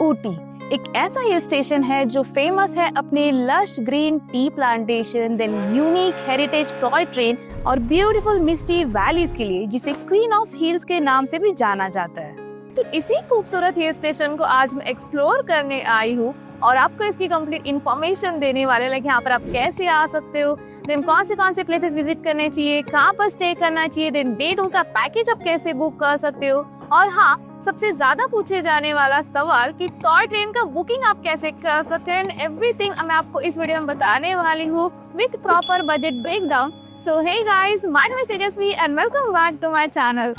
ऊटी एक ऐसा hill station है जो फेमस है अपने lush green tea plantation, then unique heritage toy train और ब्यूटीफुल मिस्टी वैलीज के लिए, जिसे क्वीन ऑफ हिल्स के नाम से भी जाना जाता है। तो इसी खूबसूरत हिल स्टेशन को आज मैं एक्सप्लोर करने आई हूँ और आपको इसकी कंप्लीट इन्फॉर्मेशन देने वाले, लाइक यहाँ पर आप कैसे आ सकते हो, देन कौन से प्लेसेस विजिट करने चाहिए, कहाँ पर स्टे करना चाहिए, देन डे टूर का पैकेज आप कैसे बुक कर सकते हो, और हाँ, सबसे ज्यादा पूछे जाने वाला सवाल कि टॉय ट्रेन का बुकिंग आप कैसे कर सकते हैं, एंड एवरीथिंग मैं आपको इस वीडियो में बताने वाली हूँ with proper budget breakdown. So hey guys, my name is Tejaswi and welcome back to my channel.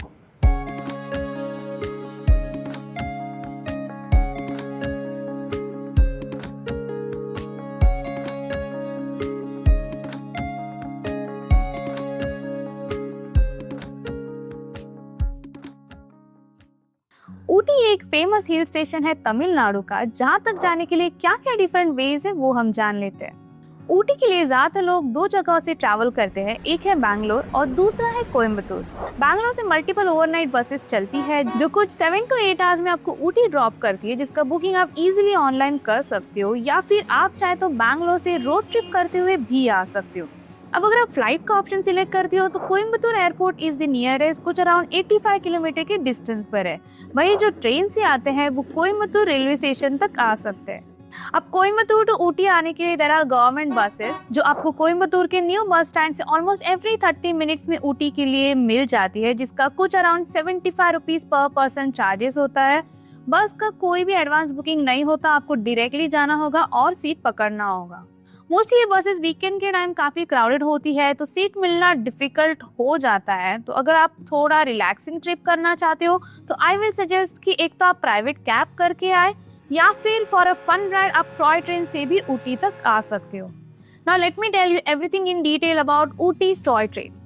Ooty एक फेमस हिल स्टेशन है तमिलनाडु का, जहाँ तक जाने के लिए क्या क्या डिफरेंट वेज है वो हम जान लेते हैं। ऊटी के लिए ज्यादातर लोग दो जगहों से ट्रैवल करते हैं, एक है बैंगलोर और दूसरा है कोयम्बतूर। बैंगलोर से मल्टीपल ओवरनाइट बसेस चलती है जो कुछ 7 to 8 आवर्स में आपको ऊटी ड्रॉप करती है, जिसका बुकिंग आप इजीली ऑनलाइन कर सकते हो, या फिर आप चाहे तो बैंगलोर से रोड ट्रिप करते हुए भी आ सकते हो। अब अगर आप फ्लाइट का ऑप्शन सिलेक्ट करते हो तो Coimbatore airport is the nearest, कुछ अराउंड 85 किलोमीटर के डिस्टेंस पर है। वही जो ट्रेन से आते हैं वो कोयम्बतूर रेलवे स्टेशन तक आ सकते हैं। अब कोयम्बतूर टू ऊटी आने के लिए देयर आर गवर्नमेंट बसेस जो आपको कोयम्बतूर के न्यू बस स्टैंड से ऑलमोस्ट एवरी 30 मिनट्स में ऊटी के लिए मिल जाती है, जिसका कुछ अराउंड 75 रुपीज पर पर्सन चार्जेस होता है। बस का कोई भी एडवांस बुकिंग नहीं होता, आपको डायरेक्टली जाना होगा और सीट पकड़ना होगा। मोस्टली ये बसेस वीकेंड के टाइम काफी क्राउडेड होती है, तो सीट मिलना डिफिकल्ट हो जाता है। तो अगर आप थोड़ा रिलैक्सिंग ट्रिप करना चाहते हो तो आई विल सजेस्ट कि एक तो आप प्राइवेट कैब करके आए, या फिर फॉर अ फन राइड आप टॉय ट्रेन से भी ऊटी तक आ सकते हो। Now let me tell you everything in detail about Ooty's toy train.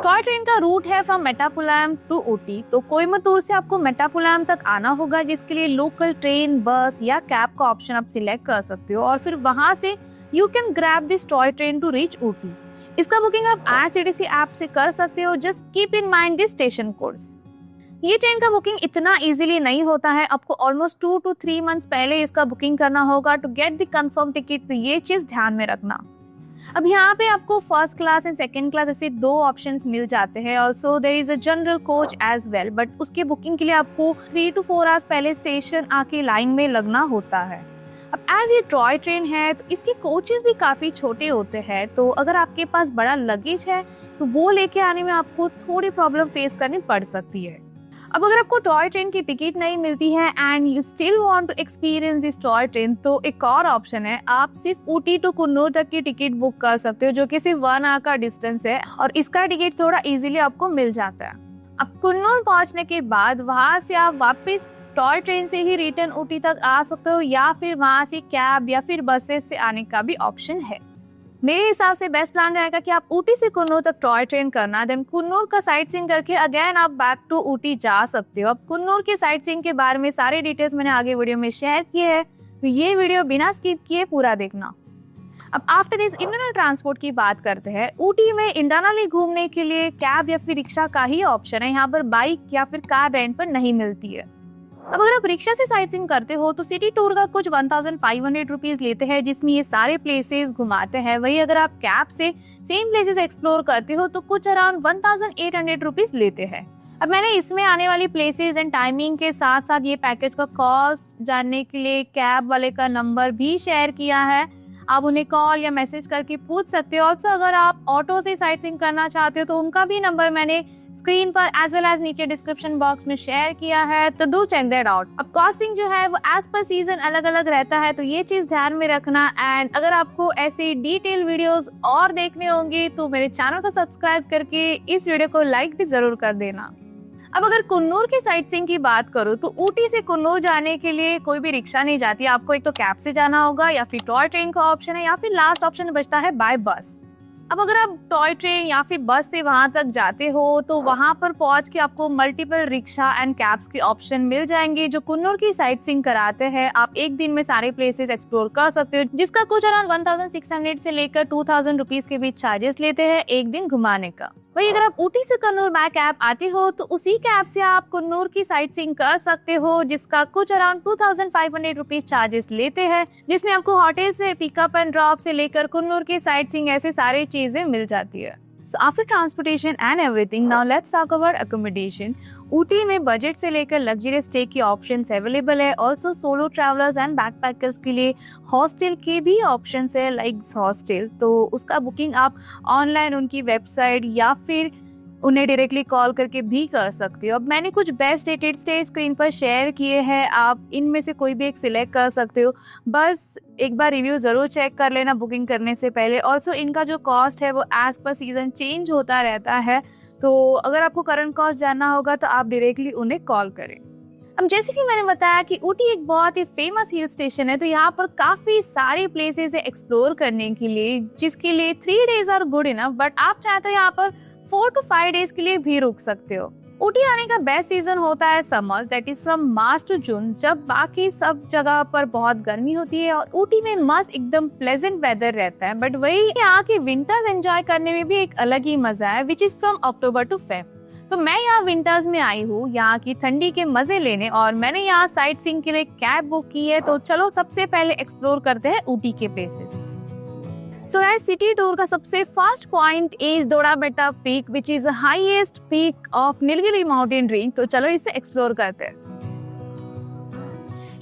Toy train का रूट है फ्रॉम मेटापुलम टू ऊटी, तो कोयम्बतूर से आपको मेटापुलम तक आना होगा, जिसके लिए लोकल ट्रेन, बस या कैब का ऑप्शन आप सिलेक्ट कर सकते हो, और फिर वहां से You can grab this toy train to reach Ooty. इसका बुकिंग आप IRCTC ऐप से कर सकते हो। Just keep in mind this station codes. ये ट्रेन का बुकिंग इतना इजीली नहीं होता है, आपको ऑलमोस्ट 2 to 3 मंथ्स पहले इसका बुकिंग करना होगा to get the confirm ticket. तो ये चीज ध्यान में रखना। अब यहाँ पे आपको first class and second class ऐसे 2 ऑप्शंस मिल जाते हैं। Also there is a general coach as well, but उसके बुकिंग के लिए आपको 3 to 4 आवर्स पहले स्टेशन आके लाइन में लगना होता है। अब एज ये टॉय ट्रेन है तो इसके कोचेस भी काफ़ी छोटे होते हैं, तो अगर आपके पास बड़ा लगेज है तो वो लेके आने में आपको थोड़ी प्रॉब्लम फेस करनी पड़ सकती है। अब अगर आपको टॉय ट्रेन की टिकट नहीं मिलती है and you still want to experience this toy train, तो एक और ऑप्शन है, आप सिर्फ ऊटी टू कुन्नूर तक की टिकट बुक कर सकते हो, जो कि सिर्फ 1 आवर का डिस्टेंस है, और इसका टिकट थोड़ा इजीली आपको मिल जाता है। अब कुन्नूर पहुंचने के बाद वहां से आप वापस टॉय ट्रेन से ही रिटर्न ऊटी तक आ सकते हो, या फिर वहां से कैब या फिर बसेस से आने का भी ऑप्शन है। मेरे हिसाब से बेस्ट प्लान रहेगा कि आप ऊटी से कुन्नूर तक टॉय ट्रेन करना, देन कुन्नूर का साइट सीइंग करके अगेन आप बैक टू ऊटी जा सकते हो। अब कुन्नूर के साइट सीइंग के बारे में सारे डिटेल्स मैंने आगे वीडियो में शेयर किए हैं, तो ये वीडियो बिना स्किप किए पूरा देखना। अब आफ्टर दिस इंटरनल ट्रांसपोर्ट की बात करते हैं। ऊटी में इंटरनली घूमने के लिए कैब या फिर रिक्शा का ही ऑप्शन है, यहाँ पर बाइक या फिर कार रेंट पर नहीं मिलती है। अब अगर आप रिक्शा से साइट सीइंग करते हो तो सिटी टूर का कुछ 1500 रुपीज लेते हैं, जिसमें ये सारे प्लेसेस घुमाते हैं। वही अगर आप कैब से सेम प्लेसेस एक्सप्लोर करते हो तो कुछ अराउंड 1800 रुपीज लेते हैं। अब मैंने इसमें आने वाली प्लेसेस एंड टाइमिंग के साथ साथ ये पैकेज का कॉस्ट जानने के लिए कैब वाले का नंबर भी शेयर किया है, आप उन्हें कॉल या मैसेज करके पूछ सकते हो। ऑल्सो अगर आप ऑटो से साइट सीइंग करना चाहते हो तो उनका भी नंबर मैंने स्क्रीन पर एज वेल एज नीचे डिस्क्रिप्शन बॉक्स में शेयर किया है, तो डू चेक दैट आउट। अब कॉस्टिंग जो है वो एज पर सीजन अलग अलग रहता है, तो ये चीज ध्यान में रखना। एंड अगर आपको ऐसे डिटेल वीडियोस और देखने होंगे तो मेरे चैनल को सब्सक्राइब करके इस वीडियो को लाइक भी जरूर कर देना। अब अगर कुन्नूर की साइट सीइंग की बात करूँ तो ऊटी से कुन्नूर जाने के लिए कोई भी रिक्शा नहीं जाती, आपको एक तो कैब से जाना होगा, या फिर टॉय ट्रेन का ऑप्शन है, या फिर लास्ट ऑप्शन बचता है बाय बस। अब अगर आप टॉय ट्रेन या फिर बस से वहां तक जाते हो तो वहां पर पहुंच के आपको मल्टीपल रिक्शा एंड कैब्स के ऑप्शन मिल जाएंगे, जो कुन्नूर की साइट सीइंग कराते हैं। आप एक दिन में सारे प्लेसेस एक्सप्लोर कर सकते हो, जिसका कुछ अराउंड 1600 से लेकर 2000 रुपीज के बीच चार्जेस लेते हैं एक दिन घुमाने का। वही अगर आप ऊटी से कन्नूर बाय कैब आते हो तो उसी कैब से आप कन्नूर की साइट सीइंग कर सकते हो, जिसका कुछ अराउंड 2500 रुपीज चार्जेस लेते हैं, जिसमें आपको होटल से पिकअप एंड ड्रॉप से लेकर कन्नूर की साइट सीइंग ऐसे सारी चीजें मिल जाती है। So after transportation and everything, now let's talk about accommodation. Ooty में बजट से लेकर लग्जरी स्टे की ऑप्शंस अवेलेबल है। Also solo travellers and backpackers के लिए हॉस्टल के भी ऑप्शंस है, लाइक हॉस्टल। तो उसका बुकिंग आप ऑनलाइन उनकी वेबसाइट या फिर उन्हें डायरेक्टली कॉल करके भी कर सकते हो। अब मैंने कुछ बेस्ट रेटेड स्टे स्क्रीन पर शेयर किए हैं, आप इनमें से कोई भी एक सिलेक्ट कर सकते हो। बस एक बार रिव्यू ज़रूर चेक कर लेना बुकिंग करने से पहले। ऑल्सो इनका जो कॉस्ट है वो एज पर सीजन चेंज होता रहता है, तो अगर आपको करंट कॉस्ट जानना होगा तो आप डायरेक्टली उन्हें कॉल करें। अब जैसे कि मैंने बताया कि ऊटी एक बहुत ही फेमस हिल स्टेशन है, तो यहाँ पर काफ़ी सारे प्लेसेस है एक्सप्लोर करने के लिए, जिसके लिए 3 days are good enough, but आप चाहे तो यहाँ पर 4 to 5 days के लिए भी रुक सकते हो। ऊटी आने का बेस्ट सीजन होता है summer, that is from March to June, जब बाकी सब जगह पर बहुत गर्मी होती है और ऊटी में मस्त एकदम प्लेजेंट वेदर रहता है। बट वही यहाँ के विंटर्स एंजॉय करने में भी एक अलग ही मजा है, which is from October to Feb. तो मैं यहाँ विंटर्स में आई हूँ यहाँ की ठंडी के मजे लेने, और मैंने यहाँ साइट सीइंग के लिए कैब बुक की है। तो चलो सबसे पहले एक्सप्लोर करते हैं ऊटी के places. So guys, city tour का सबसे first point is Doddabetta peak, which is the highest peak of Nilgiri mountain range. तो चलो इसे एक्सप्लोर करते हैं।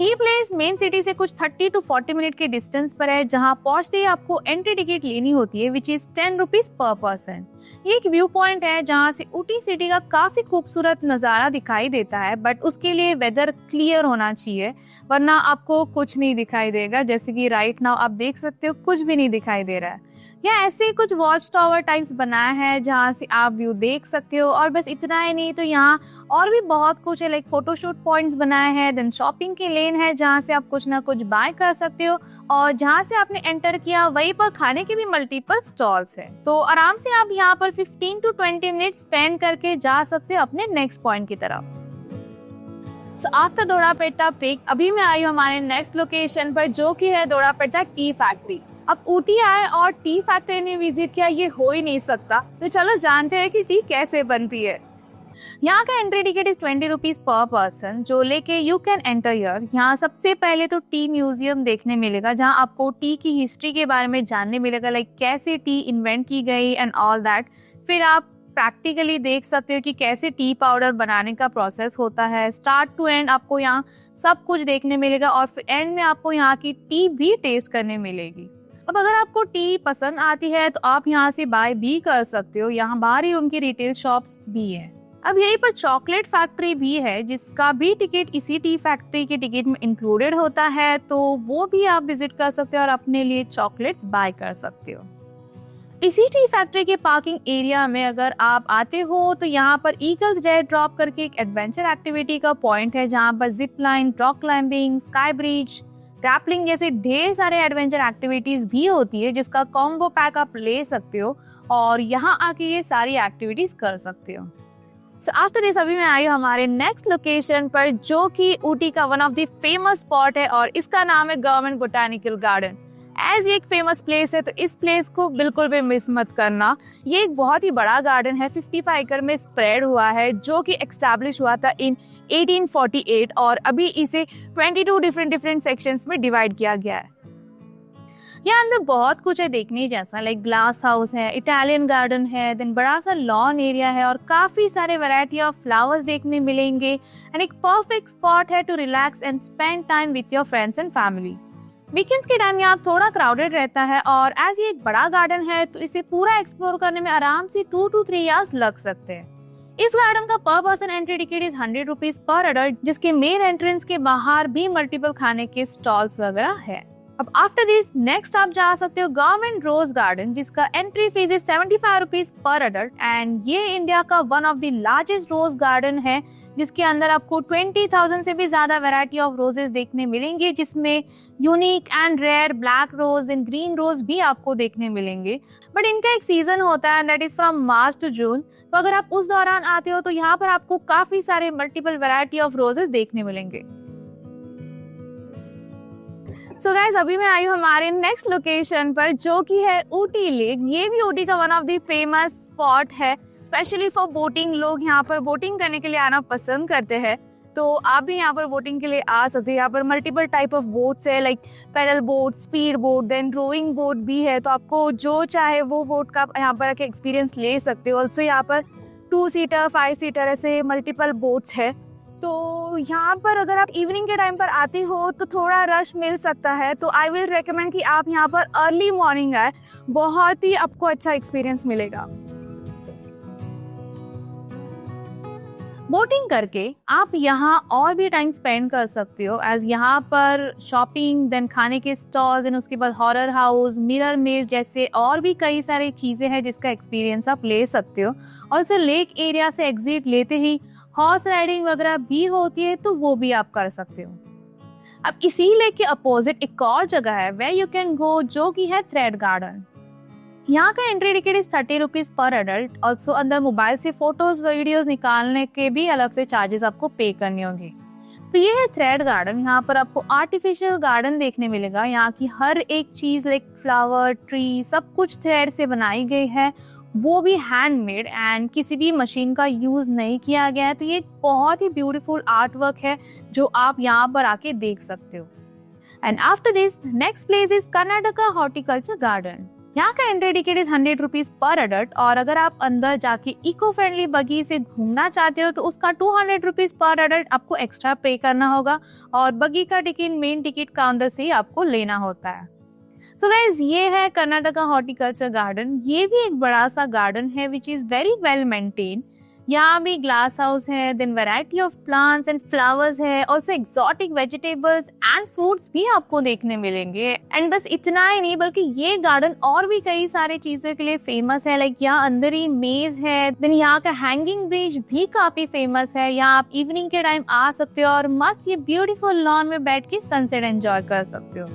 ये प्लेस मेन सिटी से कुछ 30 to 40 मिनट के डिस्टेंस पर है, जहां पहुंचते ही आपको एंट्री टिकट लेनी होती है, which is 10 rupees per person. ये एक व्यू पॉइंट है जहां से ऊटी सिटी का काफी खूबसूरत नजारा दिखाई देता है, बट उसके लिए वेदर क्लियर होना चाहिए, वरना आपको कुछ नहीं दिखाई देगा। जैसे कि राइट नाउ आप देख सकते हो कुछ भी नहीं दिखाई दे रहा है। या ऐसे कुछ वॉच टावर टाइप्स बनाया है जहाँ से आप व्यू देख सकते हो। और बस इतना ही नहीं, तो यहाँ और भी बहुत कुछ है, लाइक फोटोशूट पॉइंट्स बनाए हैं, देन शॉपिंग की लेन है जहाँ से आप कुछ ना कुछ बाय कर सकते हो, और जहाँ से आपने एंटर किया वहीं पर खाने के भी मल्टीपल स्टॉल्स है। तो आराम से आप यहाँ पर 15 to 20 मिनट स्पेंड करके जा सकते हो अपने नेक्स्ट पॉइंट की तरफ। आफ्टर दोडापेट्टा पीक अभी मैं आई हूँ हमारे नेक्स्ट लोकेशन पर, जो कि है दोडापेट्टा टी फैक्ट्री। अब ऊटी आए और टी फैक्ट्री ने विजिट किया, ये हो ही नहीं सकता। तो चलो जानते हैं कि टी कैसे बनती है। यहाँ का entry ticket is 20 rupees per person, जो लेके यू कैन एंटर हियर। यहाँ सबसे पहले तो टी म्यूजियम देखने मिलेगा, जहाँ आपको टी की हिस्ट्री के बारे में जानने मिलेगा, लाइक कैसे टी इन्वेंट की गई एंड ऑल दैट। फिर आप प्रैक्टिकली देख सकते हो कि कैसे टी पाउडर बनाने का प्रोसेस होता है। स्टार्ट टू एंड आपको यहाँ सब कुछ देखने मिलेगा, और फिर एंड में आपको यहाँ की टी भी टेस्ट करने मिलेगी। अब अगर आपको टी पसंद आती है तो आप यहाँ से बाय भी कर सकते हो, यहाँ बाहर ही उनकी रिटेल शॉप्स भी है। अब यहीं पर चॉकलेट फैक्ट्री भी है, जिसका भी टिकट इसी टी फैक्ट्री के टिकट में इंक्लूडेड होता है, तो वो भी आप विजिट कर सकते हो और अपने लिए चॉकलेट्स बाय कर सकते हो। इसी टी फैक्ट्री के पार्किंग एरिया में अगर आप आते हो तो यहाँ पर ईगल्स जेट ड्रॉप करके एक एडवेंचर एक्टिविटी का पॉइंट है, जहाँ पर zip line, rock climbing, sky bridge, grappling जैसे ढेर सारे एडवेंचर एक्टिविटीज भी होती है, जिसका कॉम्बो पैक आप ले सकते हो और यहाँ आके ये सारी एक्टिविटीज कर सकते हो। सो आफ्टर दिस अभी मैं आई हूँ हमारे नेक्स्ट लोकेशन पर, जो कि ऊटी का one of the famous spot है, और इसका नाम है गवर्नमेंट बोटानिकल गार्डन। एज ये एक फेमस प्लेस है तो इस प्लेस को बिल्कुल भी मिस मत करना। ये एक बहुत ही बड़ा गार्डन है, 55 एकड़ में स्प्रेड हुआ है, जो कि एस्टैब्लिश हुआ था इन 1848, और अभी इसे 22 डिफरेंट सेक्शंस में डिवाइड किया गया है। यहाँ अंदर बहुत कुछ है देखने जैसा, लाइक ग्लास हाउस है, इटालियन गार्डन है, देन बड़ा सा लॉन एरिया है, और काफी सारे वैरायटी ऑफ फ्लावर्स देखने मिलेंगे, एंड एक परफेक्ट स्पॉट है to relax and spend time with your friends and family. Weekends के टाइम यहाँ थोड़ा क्राउडेड रहता है, और एज ये एक बड़ा गार्डन है तो इसे पूरा एक्सप्लोर करने में आराम से 2 to 3 आवर्स लग सकते हैं। इस गार्डन का पर person entry ticket is 100 rupees per adult, जिसके मेन एंट्रेंस के बाहर भी मल्टीपल खाने के स्टॉल्स वगैरह है। अब आफ्टर दिस नेक्स्ट आप जा सकते हो गवर्नमेंट रोज गार्डन, जिसका entry fee is 75 rupees per adult, and ये इंडिया का one of the largest rose garden है, जिसके अंदर आपको 20,000 से भी ज्यादा वैरायटी ऑफ रोजेस देखने मिलेंगे, जिसमें unique and rare black rose and green rose भी आपको देखने मिलेंगे। बट इनका एक सीजन होता है, that is from March to June. तो अगर आप उस दौरान आते हो तो यहाँ पर आपको काफी सारे मल्टीपल वैरायटी ऑफ रोजेस देखने मिलेंगे। सो गाइस, अभी मैं आई हूँ हमारे नेक्स्ट लोकेशन पर, जो कि है ऊटी लेक। ये भी ऊटी का one of the famous spot है। स्पेशली फॉर बोटिंग, लोग यहाँ पर बोटिंग करने के लिए आना पसंद करते हैं, तो आप भी यहाँ पर बोटिंग के लिए आ सकते हैं। यहाँ पर मल्टीपल टाइप ऑफ बोट्स है, like paddle boat, speed boat, then rowing boat भी है, तो आपको जो चाहे वो बोट का यहाँ पर आके एक्सपीरियंस ले सकते हो। ऑल्सो यहाँ पर 2 सीटर 5 सीटर ऐसे मल्टीपल बोट्स है। तो यहाँ पर अगर आप इवनिंग के टाइम पर आते हो तो थोड़ा रश मिल सकता है, तो आई विल रेकमेंड कि आप यहाँ पर अर्ली मॉर्निंग आए, बहुत ही आपको अच्छा एक्सपीरियंस मिलेगा। बोटिंग करके आप यहाँ और भी टाइम स्पेंड कर सकते हो, एज यहाँ पर शॉपिंग, देन खाने के स्टॉल्स, देन उसके बाद हॉरर हाउस, मिरर मेज जैसे और भी कई सारी चीज़ें हैं जिसका एक्सपीरियंस आप ले सकते हो। ऑल्सो लेक एरिया से एग्जिट लेते ही हॉर्स राइडिंग वगैरह भी होती है, तो वो भी आप कर सकते हो। अब इसी लेक के अपोजिट एक और जगह है वेयर यू कैन गो, जो कि है थ्रेड गार्डन। यहाँ का entry ticket is 30 rupees per adult. Also अंदर मोबाइल से फोटोज वीडियोस निकालने के भी अलग से चार्जेस आपको पे करने होंगे। तो ये है थ्रेड गार्डन। यहाँ पर आपको आर्टिफिशियल गार्डन देखने मिलेगा। यहाँ की हर एक चीज लाइक फ्लावर, ट्री, सब कुछ थ्रेड से बनाई गई है, वो भी हैंडमेड, एंड किसी भी मशीन का यूज नहीं किया गया है। तो ये बहुत ही ब्यूटीफुल आर्ट वर्क है जो आप यहाँ पर आके देख सकते हो। And after this next place is Karnataka horticulture garden. यहाँ का entry ticket is 100 rupees per adult, और अगर आप अंदर जाके इको फ्रेंडली बगी से घूमना चाहते हो तो उसका 200 रुपीज पर एडल्ट आपको एक्स्ट्रा पे करना होगा, और बगी का टिकट मेन टिकट काउंटर से ही आपको लेना होता है। सो गाइस, ये है कर्नाटका हॉर्टिकल्चर गार्डन। ये भी एक बड़ा सा गार्डन है which is very well maintain. यहाँ भी ग्लास हाउस है, then variety of plants and flowers है, also exotic vegetables and fruits भी आपको देखने मिलेंगे। एंड बस इतना ही नहीं, बल्कि ये गार्डन और भी कई सारी चीजों के लिए फेमस है। लाइक यहाँ अंदर ही मेज है, देन यहाँ का हैंगिंग ब्रिज भी काफी फेमस है। यहाँ आप इवनिंग के टाइम आ सकते हो और मस्त ये ब्यूटीफुल लॉन में बैठ के सनसेट एंजॉय कर सकते हो।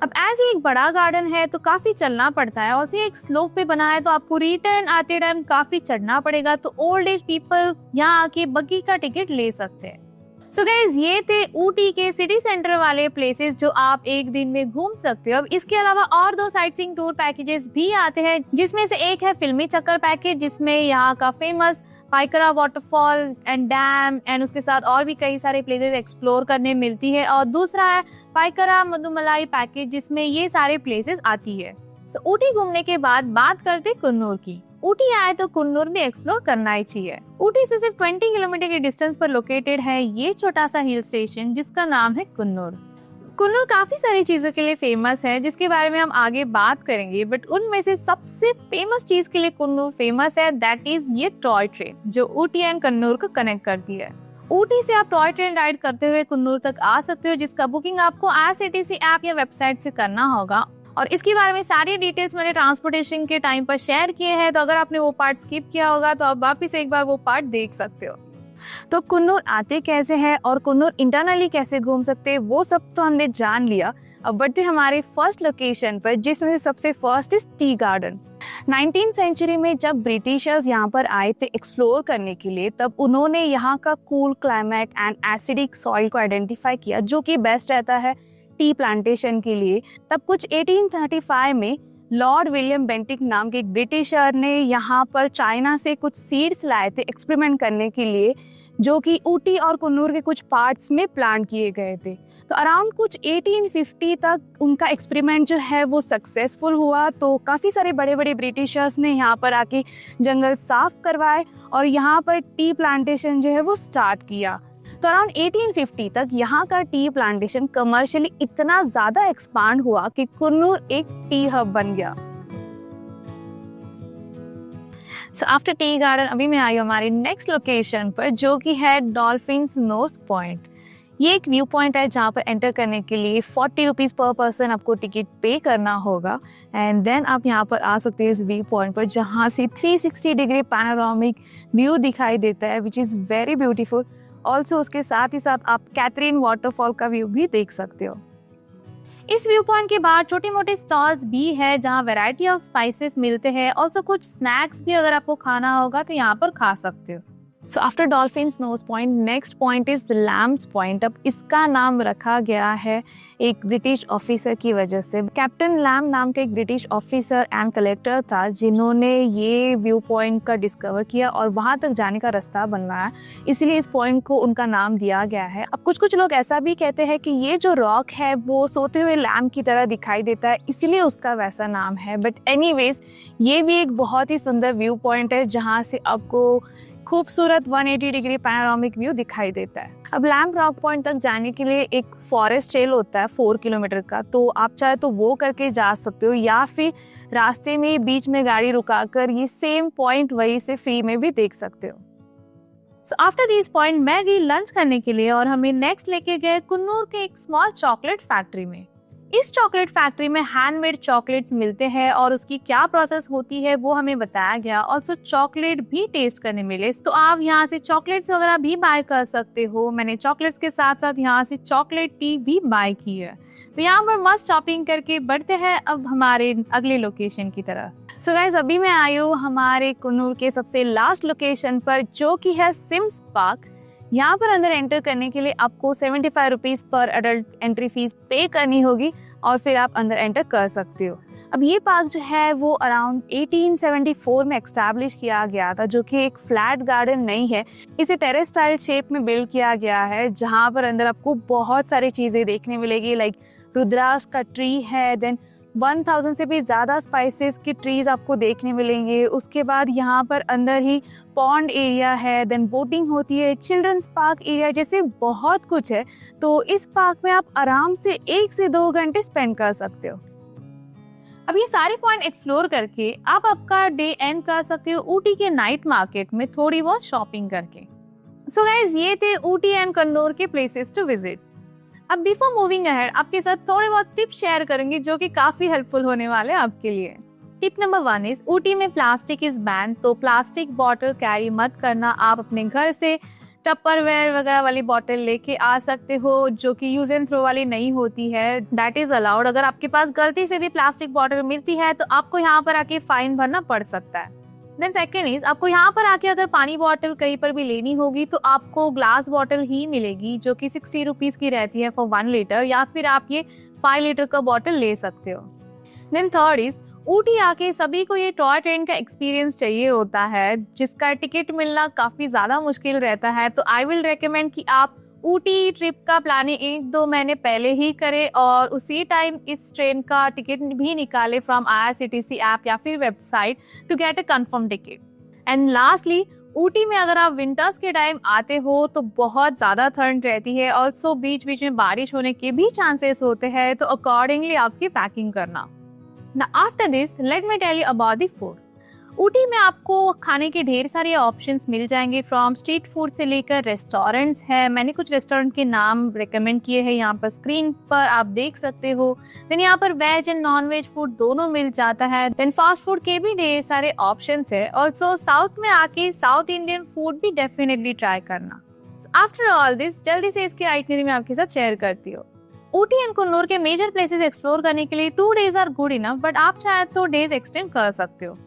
अब एज ये एक बड़ा गार्डन है तो काफी चलना पड़ता है, और एक स्लोप पे बना है तो आपको रिटर्न आते टाइम काफी चढ़ना पड़ेगा। तो ओल्ड एज पीपल यहाँ आके बग्गी का टिकट ले सकते हैं। सो गाइज, ये थे ऊटी के सिटी सेंटर वाले प्लेसेस जो आप एक दिन में घूम सकते हो। अब इसके अलावा और 2 साइटसीइंग टूर पैकेजेस भी आते हैं, जिसमें से एक है फिल्मी चक्कर पैकेज, जिसमें यहाँ का famous Pykara waterfall and dam and उसके साथ और भी कई सारे प्लेसेस एक्सप्लोर करने मिलती है, और दूसरा है पाइकरा मधुमलाई पैकेज, जिसमें ये सारे प्लेसेस आती है। सो ऊटी घूमने के बाद बात करते कुन्नूर की। ऊटी आए तो कुन्नूर भी एक्सप्लोर करना ही चाहिए। ऊटी से सिर्फ 20 किलोमीटर के डिस्टेंस पर लोकेटेड है ये छोटा सा हिल स्टेशन, जिसका नाम है कुन्नूर। कुन्नूर काफी सारी चीजों के लिए फेमस है, जिसके बारे में हम आगे बात करेंगे, बट उनमें से सबसे फेमस चीज के लिए कुन्नूर फेमस है, दैट इज ये टॉय ट्रेन, जो ऊटी एंड कुन्नूर को कनेक्ट करती है। ऊटी से आप टॉय ट्रेन राइड करते हुए कुन्नूर तक आ सकते हो, जिसका बुकिंग आपको IRCTC ऐप या वेबसाइट से करना होगा। और इसके बारे में सारी डिटेल्स मैंने ट्रांसपोर्टेशन के टाइम पर शेयर किए हैं, तो अगर आपने वो पार्ट स्किप किया होगा तो आप वापस एक बार वो पार्ट देख सकते हो। तो कुन्नूर आते कैसे हैं और कुन्नूर इंटरनली कैसे घूम सकते हैं, वो सब तो हमने जान लिया। अब बढ़ते हमारे फर्स्ट लोकेशन पर, जिसमें से सबसे first is tea garden. 19th century में जब ब्रिटिशर्स यहाँ पर आए थे एक्सप्लोर करने के लिए, तब उन्होंने यहाँ का cool climate and acidic soil को आइडेंटिफाई किया, जो कि बेस्ट रहता है टी प्लांटेशन के लिए। तब कुछ 1835 में लॉर्ड विलियम बेंटिक नाम के एक ब्रिटिशर ने यहाँ पर चाइना से कुछ सीड्स लाए थे एक्सपेरिमेंट करने के लिए, जो कि ऊटी और कुन्नूर के कुछ पार्ट्स में प्लांट किए गए थे। तो अराउंड कुछ 1850 तक उनका एक्सपेरिमेंट जो है वो सक्सेसफुल हुआ। तो काफ़ी सारे बड़े बड़े ब्रिटिशर्स ने यहाँ पर आके जंगल साफ करवाए और यहाँ पर टी प्लांटेशन जो है वो स्टार्ट किया। तो अराउंड 1850 तक यहाँ का टी प्लांटेशन कमर्शियली इतना ज़्यादा एक्सपांड हुआ कि कुन्नूर एक टी हब बन गया। सो आफ्टर टी गार्डन अभी मैं आई हूँ हमारी नेक्स्ट लोकेशन पर, जो कि है डॉल्फिन्स नोज पॉइंट। ये एक व्यू पॉइंट है जहाँ पर एंटर करने के लिए 40 रुपीज़ पर पर्सन आपको टिकट पे करना होगा, एंड देन आप यहाँ पर आ सकते हैं इस व्यू पॉइंट पर, जहाँ से 360 डिग्री पैनोरामिक व्यू दिखाई देता है, which is very beautiful. Also उसके साथ ही साथ आप कैथरीन वाटरफॉल का व्यू भी देख सकते हो। इस व्यू पॉइंट के बाद छोटे मोटे स्टॉल्स भी है जहाँ वैरायटी ऑफ स्पाइसेस मिलते हैं। ऑल्सो कुछ स्नैक्स भी अगर आपको खाना होगा तो यहाँ पर खा सकते हो। So after Dolphin Nose Point, next point is Lamb's Point. अब इसका नाम रखा गया है एक ब्रिटिश ऑफिसर की वजह से। कैप्टन लैम नाम का एक ब्रिटिश ऑफिसर एंड कलेक्टर था जिन्होंने ये व्यू पॉइंट का डिस्कवर किया और वहाँ तक जाने का रास्ता बनवाया, इसलिए इस पॉइंट को उनका नाम दिया गया है। अब कुछ लोग ऐसा भी कहते हैं कि ये जो रॉक है वो सोते हुए लैम की तरह दिखाई देता है, इसलिए उसका वैसा नाम है। बट एनीवेज, ये भी एक बहुत ही सुंदर व्यू पॉइंट है जहाँ से आपको खूबसूरत 180 डिग्री पैनोरामिक व्यू दिखाई देता है। अब लैम्प रॉक पॉइंट तक जाने के लिए एक फॉरेस्ट ट्रेल होता है 4 किलोमीटर का, तो आप चाहे तो वो करके जा सकते हो या फिर रास्ते में बीच में गाड़ी रुकाकर ये सेम पॉइंट वहीं से फ्री में भी देख सकते हो। सो आफ्टर दिस पॉइंट मैं गई लंच करने के लिए और हमें नेक्स्ट लेके गए कुन्नूर के एक स्मॉल चॉकलेट फैक्ट्री में। इस चॉकलेट फैक्ट्री में हैंडमेड चॉकलेट्स मिलते हैं और उसकी क्या प्रोसेस होती है वो हमें बताया गया। ऑल्सो चॉकलेट भी टेस्ट करने मिले, तो आप यहाँ से चॉकलेट्स वगैरह भी बाय कर सकते हो। मैंने चॉकलेट्स के साथ साथ यहाँ से चॉकलेट टी भी बाय की है। तो यहाँ पर मस्त शॉपिंग करके बढ़ते हैं अब हमारे अगले लोकेशन की तरफ। सो गाइस, अभी मैं आई हूँ हमारे कुन्नूर के सबसे लास्ट लोकेशन पर, जो कि है सिम्स पार्क। यहाँ पर अंदर एंटर करने के लिए आपको 75 रुपीज़ पर एडल्ट एंट्री फीस पे करनी होगी और फिर आप अंदर एंटर कर सकते हो। अब ये पार्क जो है वो अराउंड 1874 में एक्स्टैब्लिश किया गया था, जो कि एक फ्लैट गार्डन नहीं है। इसे टेरेस स्टाइल शेप में बिल्ड किया गया है, जहाँ पर अंदर आपको बहुत सारी चीज़ें देखने मिलेगी। लाइक रुद्राक्ष का ट्री है, देन 1000 से भी ज़्यादा स्पाइसेस की ट्रीज आपको देखने मिलेंगे। उसके बाद यहाँ पर अंदर ही पॉन्ड एरिया है, देन बोटिंग होती है, चिल्ड्रंस पार्क एरिया, जैसे बहुत कुछ है। तो इस पार्क में आप आराम से 1 से 2 घंटे स्पेंड कर सकते हो। अब ये सारे पॉइंट एक्सप्लोर करके आप आपका डे एंड कर सकते हो ऊटी के नाइट मार्केट में थोड़ी बहुत शॉपिंग करके। सो गाइज, ये थे ऊटी एंड कन्नौर के प्लेसेस टू विजिट। अब बिफोर मूविंग अहेड आपके साथ थोड़े बहुत टिप्स शेयर करेंगे जो कि काफी हेल्पफुल होने वाले हैं आपके लिए। टिप नंबर 1 इज ऊटी में प्लास्टिक इज बैन, तो प्लास्टिक बॉटल कैरी मत करना। आप अपने घर से टपरवेयर वगैरह वाली बॉटल लेके आ सकते हो जो कि यूज एंड थ्रो वाली नहीं होती है, दैट इज अलाउड। अगर आपके पास गलती से भी प्लास्टिक बॉटल मिलती है तो आपको यहाँ पर आके फाइन भरना पड़ सकता है। देन सेकेंड इज, आपको यहाँ पर आके अगर पानी बॉटल कहीं पर भी लेनी होगी तो आपको ग्लास बॉटल ही मिलेगी जो कि 60 रुपीज की रहती है फॉर 1 लीटर, या फिर आप ये 5 लीटर का बॉटल ले सकते हो। देन थर्ड इज, ऊटी आके सभी को ये टॉय ट्रेन का एक्सपीरियंस चाहिए होता है जिसका टिकट मिलना काफी ज्यादा मुश्किल रहता है। तो आई विल रेकमेंड कि आप ऊटी ट्रिप का प्लानिंग 1-2 महीने पहले ही करें और उसी टाइम इस ट्रेन का टिकट भी निकाले फ्रॉम IRCTC ऐप या फिर website to get a confirm ticket. And lastly, Ooty में अगर आप विंटर्स के टाइम आते हो तो बहुत ज़्यादा ठंड रहती है। ऑल्सो बीच बीच में बारिश होने के भी चांसेस होते हैं, तो अकॉर्डिंगली आपकी पैकिंग करना। Now after this, let me tell you about the food. Ooty में आपको खाने के ढेर सारे ऑप्शंस मिल जाएंगे, फ्रॉम स्ट्रीट फूड से लेकर रेस्टोरेंट्स है। मैंने कुछ रेस्टोरेंट के नाम रेकमेंड किए हैं, यहाँ पर स्क्रीन पर आप देख सकते हो। देन यहाँ पर veg and non veg food दोनों मिल जाता है। देन फास्ट फूड के भी ढेर सारे ऑप्शंस है। ऑल्सो साउथ में आके साउथ इंडियन फूड भी डेफिनेटली ट्राई करना। आफ्टर ऑल दिस, जल्दी से इसकी आइटनरी में आपके साथ शेयर करती हूँ। ऊटी एंड कुन्नूर के मेजर प्लेसेस एक्सप्लोर करने के लिए 2 days are good enough, but आप चाहे तो डेज एक्सटेंड कर सकते हो।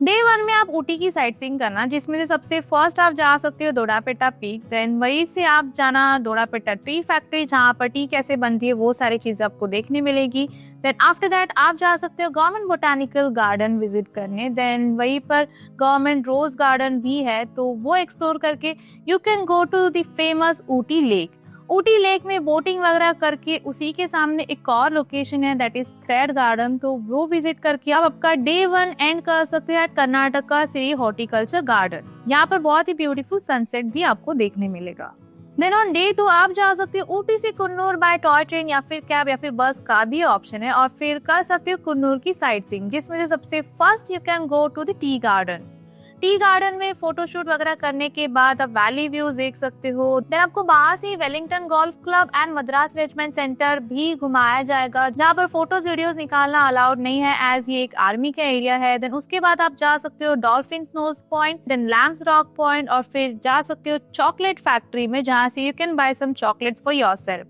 डे 1 में आप ऊटी की साइट सीइंग करना, जिसमें से सबसे फर्स्ट आप जा सकते हो दोडापेटा पीक। देन वहीं से आप जाना दोडापेटा ट्री फैक्ट्री, जहाँ पर टी कैसे बनती है वो सारी चीजें आपको देखने मिलेगी। देन आफ्टर दैट आप जा सकते हो गवर्नमेंट बोटानिकल गार्डन विजिट करने। देन वहीं पर गवर्नमेंट रोज गार्डन भी है, तो वो एक्सप्लोर करके you can go to the famous Ooty lake. Ooty lake में बोटिंग वगैरह करके उसी के सामने एक और लोकेशन है, दैट इज थ्रेड गार्डन, तो वो विजिट करके आप आपका डे 1 एंड कर सकते हैं कर्नाटका श्री हॉर्टिकल्चर गार्डन। यहाँ पर बहुत ही ब्यूटीफुल सनसेट भी आपको देखने मिलेगा। देन ऑन डे 2 आप जा सकते हो ऊटी से कुन्नूर बाय टॉय ट्रेन या फिर कैब या फिर बस का भी ऑप्शन है, और फिर कर सकते हो कुन्नूर की साइट सीइंग, जिसमें से सबसे first you can go to the tea garden. Tea garden में फोटोशूट वगैरह करने के बाद आप वैली व्यूज देख सकते हो। देन आपको बाहर से Wellington golf club and Madras regiment centre भी घुमाया जाएगा, जहाँ पर फोटोज वीडियोस निकालना अलाउड नहीं है, एज ये एक आर्मी का एरिया है। देन उसके बाद आप जा सकते हो Dolphin Nose Point, then Lamb's Rock Point, और फिर जा सकते हो चॉकलेट फैक्ट्री में, जहाँ से you can buy some chocolates for yourself.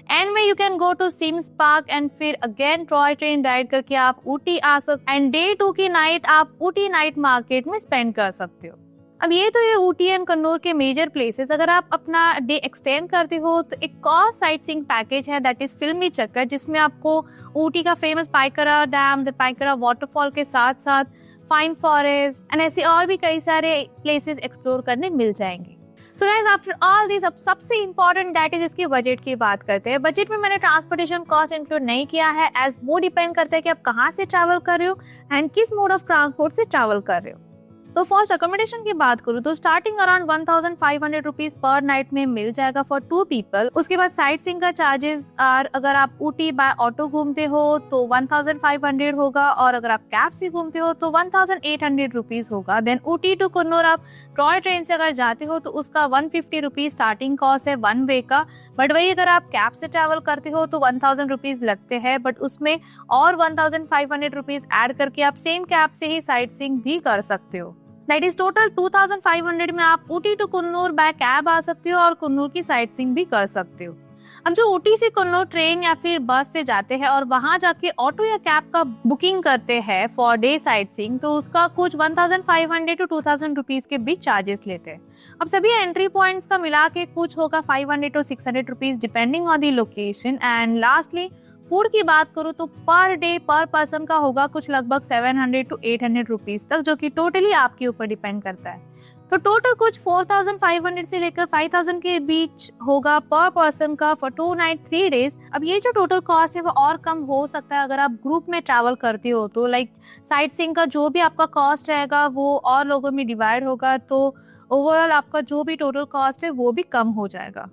And में you can go to Sims park and फिर अगेन टॉय ट्रेन राइड करके आप ऊटी आ सकते। एंड डे 2 की नाइट आप ऊटी नाइट मार्केट में स्पेंड कर सकते हो। अब ये तो ये ऊटी एंड कन्नौर के मेजर प्लेसेस। अगर आप अपना डे एक्सटेंड करते हो तो एक और साइट सीइंग पैकेज है, दैट इज फिल्मी चक्कर, जिसमें आपको ऊटी का फेमस पाइकरा डैम, द पाइकरा वाटरफॉल के साथ साथ फाइन फॉरेस्ट एंड ऐसे और भी कई सारे प्लेसेस एक्सप्लोर करने मिल जाएंगे। So guys, after all this, अब सबसे इंपॉर्टेंट दैट इज इसकी बजट की बात करते हैं। बजट में मैंने ट्रांसपोर्टेशन कॉस्ट इंक्लूड नहीं किया है, एज वो डिपेंड करता है कि आप कहाँ से ट्रैवल कर रहे हो एंड किस मोड ऑफ ट्रांसपोर्ट से ट्रैवल कर रहे हो। तो फर्स्ट अकोमोडेशन की बात करूँ तो starting around 1500 rupees per night में मिल जाएगा फॉर 2 पीपल। उसके बाद साइट सीइंग का चार्जेस आर, अगर आप ऊटी बाय ऑटो घूमते हो तो 1500 होगा, और अगर आप कैब से घूमते हो तो 1800 रुपीज होगा। देन ऊटी टू कन्नौर आप टॉय ट्रेन से अगर जाते हो तो उसका 150 रुपीज स्टार्टिंग कॉस्ट है 1 वे का। बट वही अगर आप कैब से ट्रैवल करते हो तो 1000 रुपीज लगते हैं, बट उसमें और 1500 रुपीज ऐड करके आप सेम कैब से ही साइट सीइंग भी कर सकते हो। दैट इज टोटल 2500 में आप ऊटी टू कन्नौर बाय कैब आ सकते हो और कन्नौर की साइट सीइंग भी कर सकते हो। अब जो ऊटी से कन्नौर ट्रेन या फिर बस से जाते हैं और वहां जाके ऑटो या कैब का बुकिंग करते हैं फॉर डे साइट सीइंग, तो उसका कुछ 1500 to 2000 रुपीज के बीच चार्जेस लेते हैं। अब सभी एंट्री पॉइंट्स का मिला के कुछ होगा 500 to 600 rupees depending on the location. And lastly food की बात करूँ तो पर डे पर पर्सन का होगा कुछ लगभग 700 to 800 रुपीज तक, जो कि टोटली आपके ऊपर डिपेंड करता है। तो टोटल कुछ 4500 से लेकर 5000 के बीच होगा पर पर्सन का फॉर 2 नाइट 3 डेज। अब ये जो टोटल कॉस्ट है वो और कम हो सकता है अगर आप ग्रुप में ट्रैवल करते हो, तो लाइक साइट सीइंग का जो भी आपका कॉस्ट रहेगा वो और लोगों में डिवाइड होगा, तो ओवरऑल आपका जो भी टोटल कॉस्ट है वो भी कम हो जाएगा।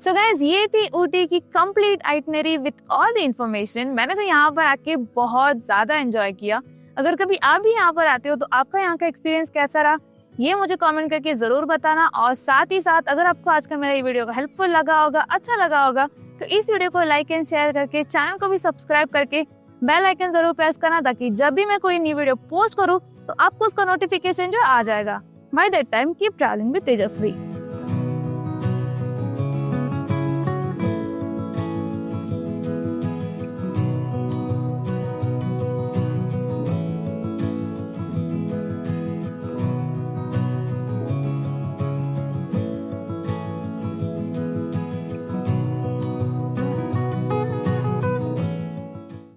सो गाइज, ये थी ऊटी की complete itinerary with all the information. मैंने तो यहाँ पर आके बहुत ज्यादा एंजॉय किया। अगर कभी आप भी यहाँ पर आते हो तो आपका यहाँ का एक्सपीरियंस कैसा रहा ये मुझे कमेंट करके जरूर बताना। और साथ ही साथ अगर आपको आज का मेरा ये वीडियो हेल्पफुल लगा होगा, अच्छा लगा होगा, तो इस वीडियो को लाइक एंड शेयर करके चैनल को भी सब्सक्राइब करके बेल आइकन जरूर प्रेस करना, ताकि जब भी मैं कोई न्यू वीडियो पोस्ट करूँ तो आपको उसका नोटिफिकेशन जो आ जाएगा। By that time keep travelling with Tejashwi.